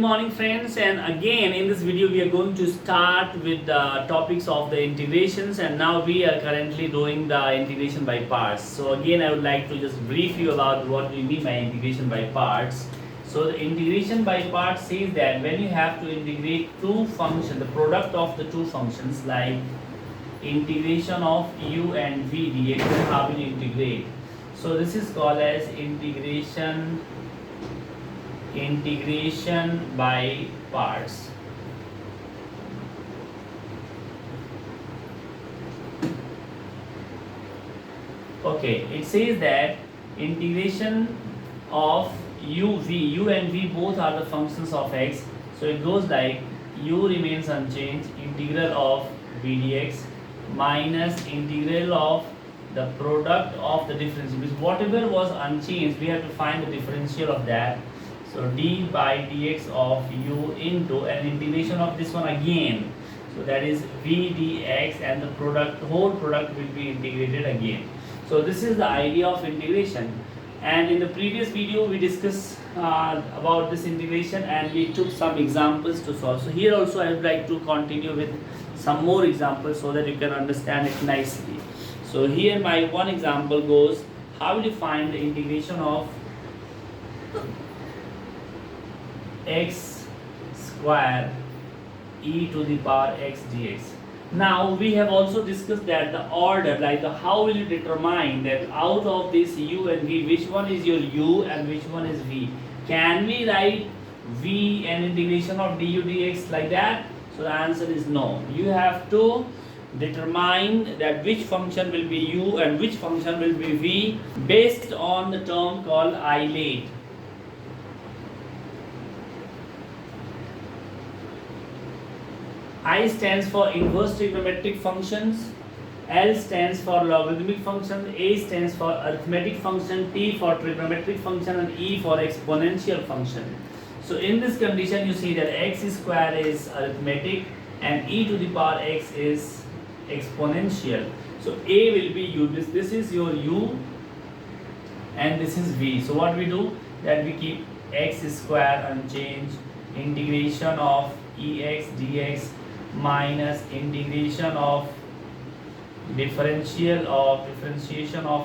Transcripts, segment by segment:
morning friends, and again in this video we are going to start with the topics of the integrations, and now we are currently doing the integration by parts. So again I would like to just brief you about what we mean by integration by parts. So the integration by parts says that when you have to integrate two functions, the product of the two functions, like integration of u and v dx, then how will you integrate? So this is called as integration by parts. Okay, it says that integration of u and v both are the functions of x. So it goes like u remains unchanged, integral of v dx minus integral of the product of the differential, because whatever was unchanged we have to find the differential of that. So d by dx of u into an integration of this one again. So that is v dx, and the whole product will be integrated again. So this is the idea of integration. And in the previous video we discussed about this integration, and we took some examples to solve. So here also I would like to continue with some more examples so that you can understand it nicely. So here my one example goes, how will you find the integration of x square e to the power x dx. Now we have also discussed that the order, like how will you determine that out of this u and v, which one is your u and which one is v? Can we write v and integration of du dx like that? So the answer is no. You have to determine that which function will be u and which function will be v based on the term called ILATE. I stands for inverse trigonometric functions, L stands for logarithmic function, A stands for arithmetic function, T for trigonometric function, and E for exponential function. So in this condition you see that x square is arithmetic and e to the power x is exponential. So A will be u, this is your u and this is v. So what we do, that we keep x square unchanged, integration of ex dx minus integration of differentiation of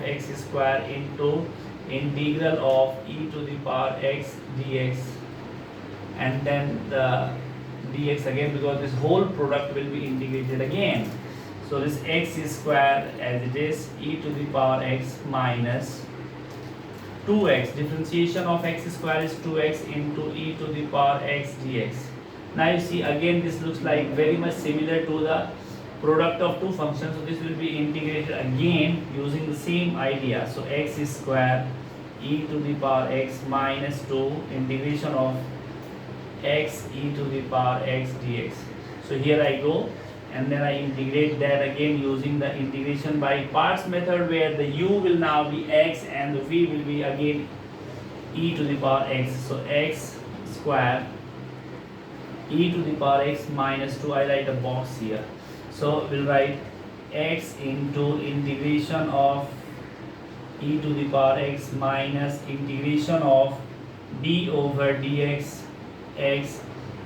x square into integral of e to the power x dx, and then the dx again, because this whole product will be integrated again. So this x square as it is, e to the power x minus 2x, differentiation of x square is 2x into e to the power x dx. Now you see again this looks like very much similar to the product of two functions. So this will be integrated again using the same idea. So x square e to the power x minus 2 integration of x e to the power x dx. So here I go and then I integrate that again using the integration by parts method, where the u will now be x and the v will be again e to the power x. So x square e to the power x minus 2, I write a box here. So we'll write x into integration of e to the power x minus integration of d over dx x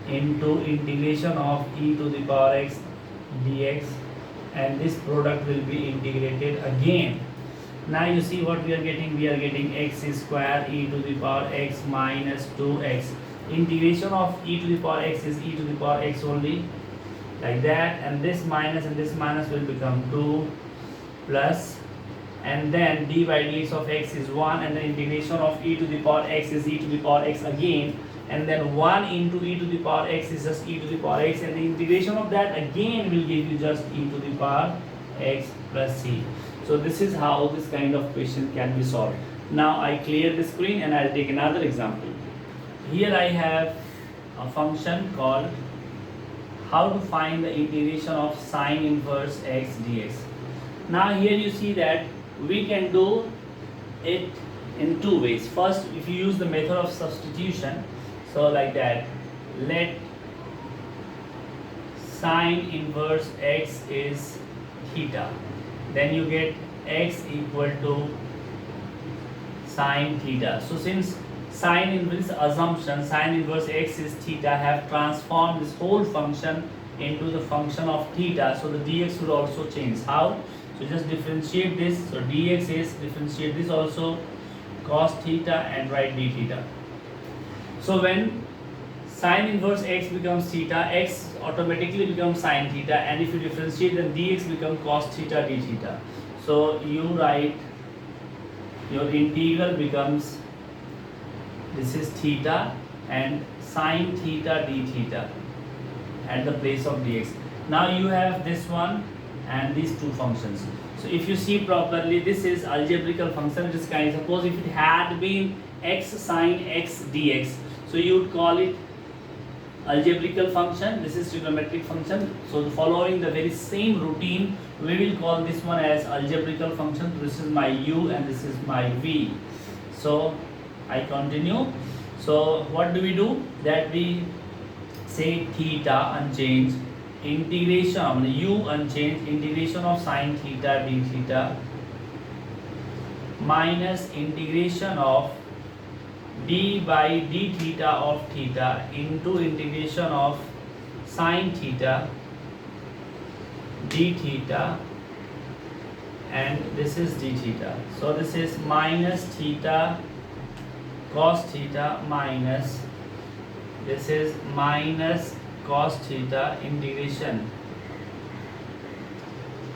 into integration of e to the power x dx, and this product will be integrated again. Now you see what we are getting, we are getting x square e to the power x minus 2x. Integration of e to the power x is e to the power x only, like that, and this minus will become 2 plus, and then d by dx of x is 1, and the integration of e to the power x is e to the power x again, and then 1 into e to the power x is just e to the power x, and the integration of that again will give you just e to the power x plus c. So this is how this kind of question can be solved. Now I clear the screen and I'll take another example. Here I have a function called how to find the integration of sine inverse x dx. Now here you see that we can do it in two ways. First, if you use the method of substitution, so like that, let sine inverse x is theta, then you get x equal to sine theta. So since sine inverse assumption sine inverse x is theta have transformed this whole function into the function of theta, so the dx will also change. How? So just differentiate this. So dx is differentiate this also cos theta and write d theta. So when sine inverse x becomes theta, x automatically becomes sine theta, and if you differentiate then dx becomes cos theta d theta. So you write your integral becomes, this is theta and sine theta d theta at the place of dx. Now you have this one and these two functions. So if you see properly, this is algebraical function which is kind of, suppose if it had been x sine x dx, so you would call it algebraical function. This is trigonometric function. So following the very same routine, we will call this one as algebraical function. This is my u and this is my v. So I continue. So what do? That we say theta unchanged, integration u unchanged, integration of sine theta d theta minus integration of d by d theta of theta into integration of sine theta d theta, and this is d theta. So this is minus theta cos theta minus, this is minus cos theta integration.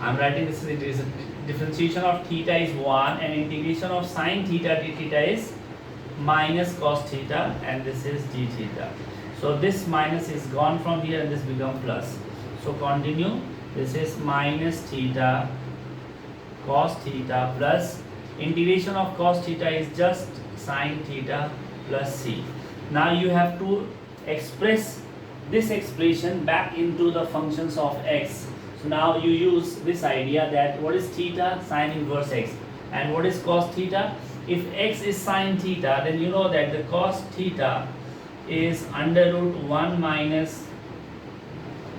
I am writing this is integration. Differentiation of theta is 1 and integration of sine theta d theta is minus cos theta, and this is d theta. So this minus is gone from here and this become plus. So continue. This is minus theta cos theta plus integration of cos theta is just sine theta plus c. Now you have to express this expression back into the functions of x. So now you use this idea that what is theta? Sine inverse x. And what is cos theta? If x is sine theta, then you know that the cos theta is under root 1 minus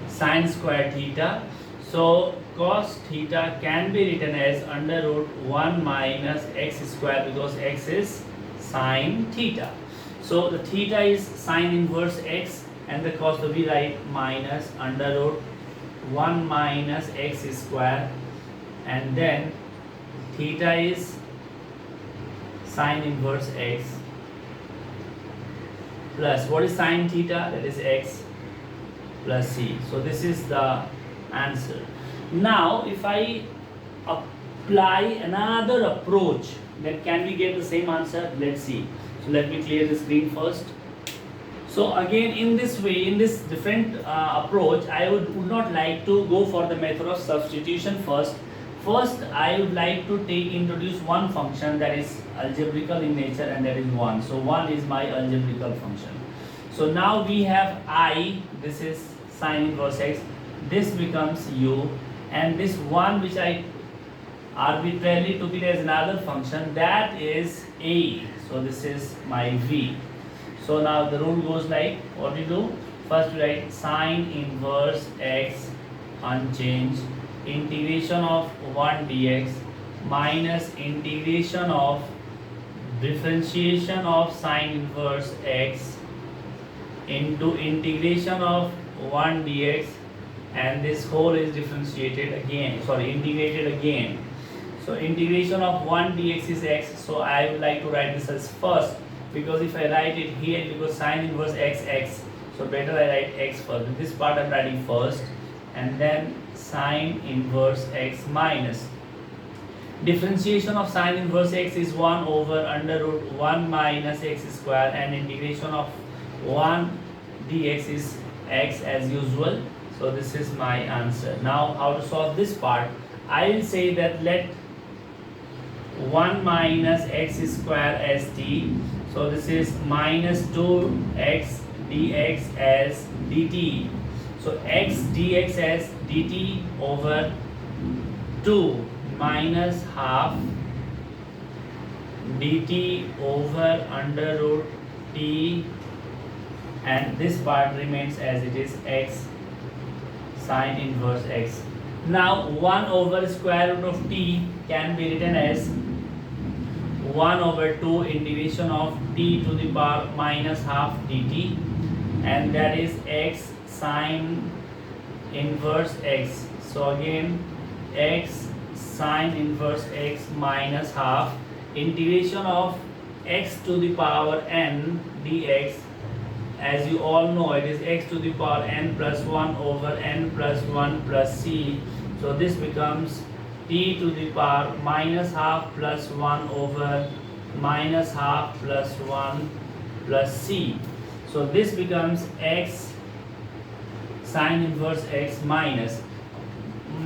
sine square theta. So cos theta can be written as under root 1 minus x square because x is sine theta. So the theta is sine inverse x and the cos, so we write minus under root 1 minus x square, and then theta is sine inverse x plus what is sine theta? That is x plus c. So this is the answer. Now if I apply another approach, then can we get the same answer? Let's see. So let me clear the screen first. So again in this way, in this different approach, I would not like to go for the method of substitution first. First I would like to introduce one function that is algebraical in nature, and that is 1. So 1 is my algebraical function. So now we have I, this is sine inverse x, this becomes u, and this 1 which I arbitrarily took it as another function, that is a. So this is my v. So now the rule goes like, what we do? First we write sine inverse x unchanged, integration of 1 dx minus integration of differentiation of sine inverse x into integration of 1 dx, and this whole is differentiated again, integrated again. So integration of 1 dx is x, so I would like to write this as first, because if I write it here, because sine inverse x, so better I write x first. This part I am writing first, and then sine inverse x minus differentiation of sine inverse x is 1 over under root 1 minus x square, and integration of 1 dx is x as usual. So this is my answer. Now how to solve this part? I will say that let 1 minus x square as t. So this is minus 2x dx as dt. So x dx as dt over 2 minus half dt over under root t, and this part remains as it is, x sine inverse x. Now 1 over square root of t can be written as 1 over 2 integration of t to the power minus half dt, and that is x sine inverse x. So again, x sine inverse x minus half integration of x to the power n dx. As you all know, it is x to the power n plus 1 over n plus 1 plus c. So this becomes t to the power minus half plus 1 over minus half plus 1 plus c. So this becomes x sine inverse x minus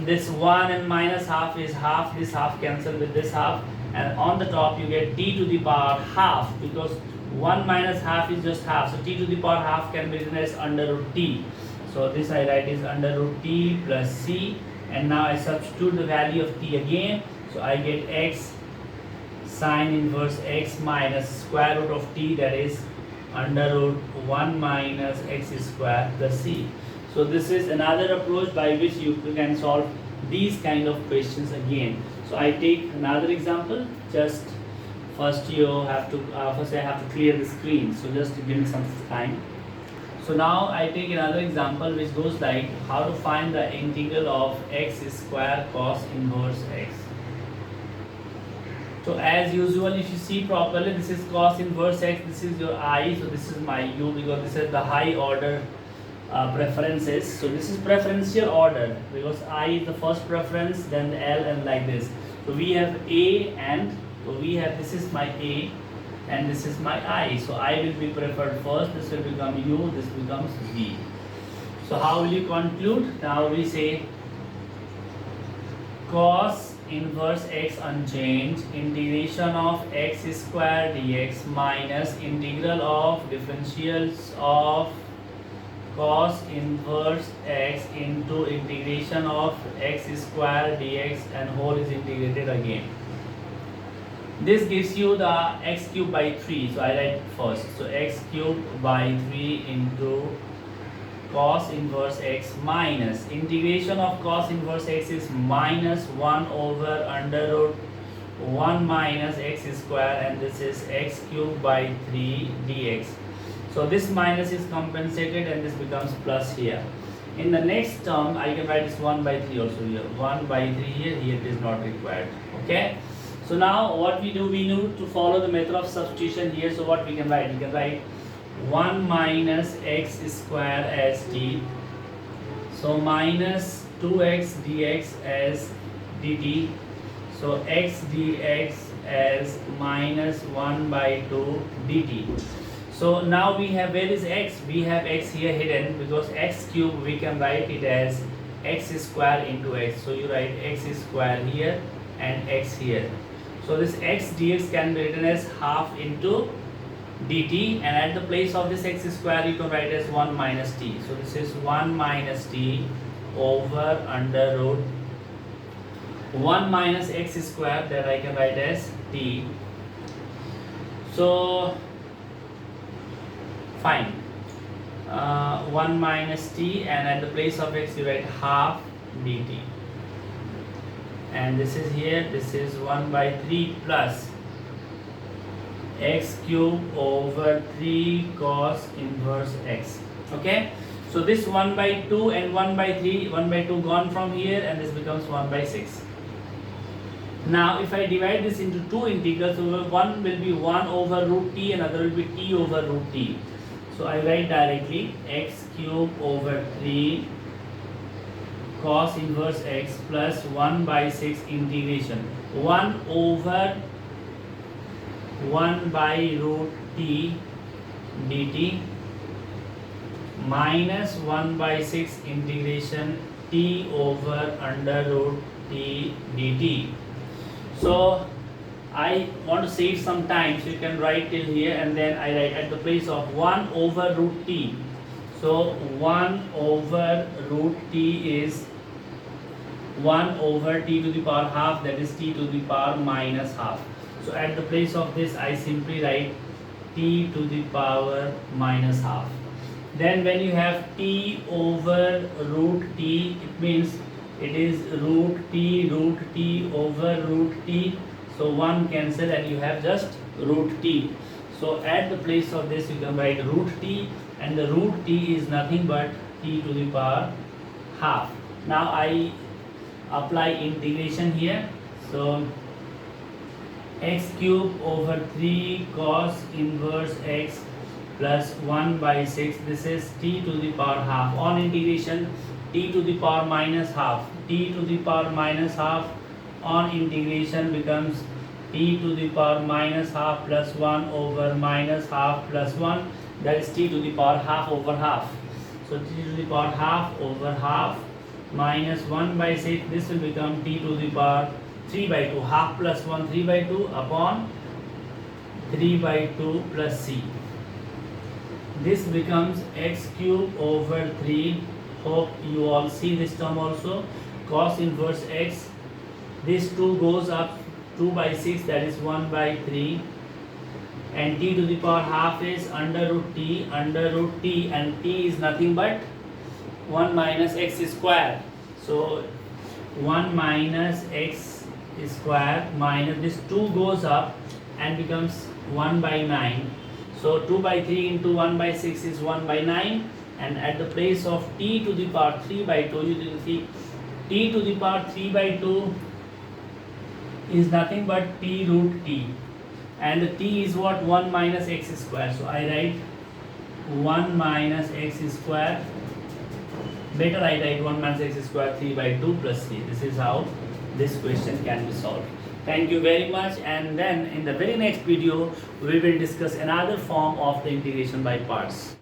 this 1 and minus half is half, this half cancel with this half, and on the top you get t to the power half, because 1 minus half is just half, so t to the power half can be written as under root t. So this I write is under root t plus c, and now I substitute the value of t again, so I get x sine inverse x minus square root of t, that is under root 1 minus x square plus c. So this is another approach by which you can solve these kind of questions again. So I take another example. Just first you have to first I have to clear the screen. So just give me some time. So now I take another example which goes like how to find the integral of x square cos inverse x. So as usual, if you see properly, this is cos inverse x. This is your I. So this is my u, because this is the high order preferences. So this is preferential order because I is the first preference, then the L, and like this. So we have A, and so we have, this is my A and this is my I. So I will be preferred first, this will become U, this becomes V. So how will you conclude? Now we say cos inverse x unchanged, integration of x square dx minus integral of differentials of cos inverse x into integration of x square dx, and whole is integrated again. This gives you the x cube by 3. So I write first. So x cube by 3 into cos inverse x minus integration of cos inverse x is minus 1 over under root 1 minus x square, and this is x cube by 3 dx. So this minus is compensated and this becomes plus here. In the next term, I can write this 1 by 3 also here. 1 by 3 here, here it is not required. Okay. So now what we do, we need to follow the method of substitution here. So what we can write? We can write 1 minus x square as t. So minus 2x dx as dt. So x dx as minus 1 by 2 dt. So now we have, where is x? We have x here hidden, because x cube we can write it as x square into x. So you write x square here and x here. So this x dx can be written as half into dt, and at the place of this x square you can write as 1 minus t. So this is 1 minus t over under root 1 minus x square, that I can write as t. So fine, 1 minus t, and at the place of x you write half dt, and this is here, this is 1 by 3 plus x cube over 3 cos inverse x. Okay, so this 1 by 2 and 1 by 3, 1 by 2 gone from here, and this becomes 1 by 6. Now if I divide this into two integrals, so one will be 1 over root t, another will be t over root t. So I write directly x cube over 3 cos inverse x plus 1 by 6 integration 1 over 1 by root t dt minus 1 by 6 integration t over under root t dt. So I want to save some time, so you can write till here, and then I write at the place of 1 over root t. So 1 over root t is 1 over t to the power half, that is t to the power minus half. So at the place of this I simply write t to the power minus half. Then when you have t over root t, it means it is root t over root t. So 1 cancel and you have just root t. So at the place of this you can write root t, and the root t is nothing but t to the power half. Now I apply integration here. So x cube over 3 cos inverse x plus 1 by 6, this is t to the power half. On integration, t to the power minus half, t to the power minus half on integration becomes t to the power minus half plus 1 over minus half plus 1, that is t to the power half over half. So t to the power half over half minus 1 by 6, this will become t to the power 3 by 2, half plus 1 3 by 2 upon 3 by 2 plus c. This becomes x cube over 3, hope you all see this term also, cos inverse x, this 2 goes up 2 by 6, that is 1 by 3, and t to the power half is under root t, and t is nothing but 1 minus x square. So 1 minus x square minus this 2 goes up and becomes 1 by 9. So 2 by 3 into 1 by 6 is 1 by 9, and at the place of t to the power 3 by 2, you will see t to the power 3 by 2 is nothing but t root t, and the t is what? 1 minus x square. So I write 1 minus x square, better I write 1 minus x square 3 by 2 plus c. This is how this question can be solved. Thank you very much, and then in the very next video we will discuss another form of the integration by parts.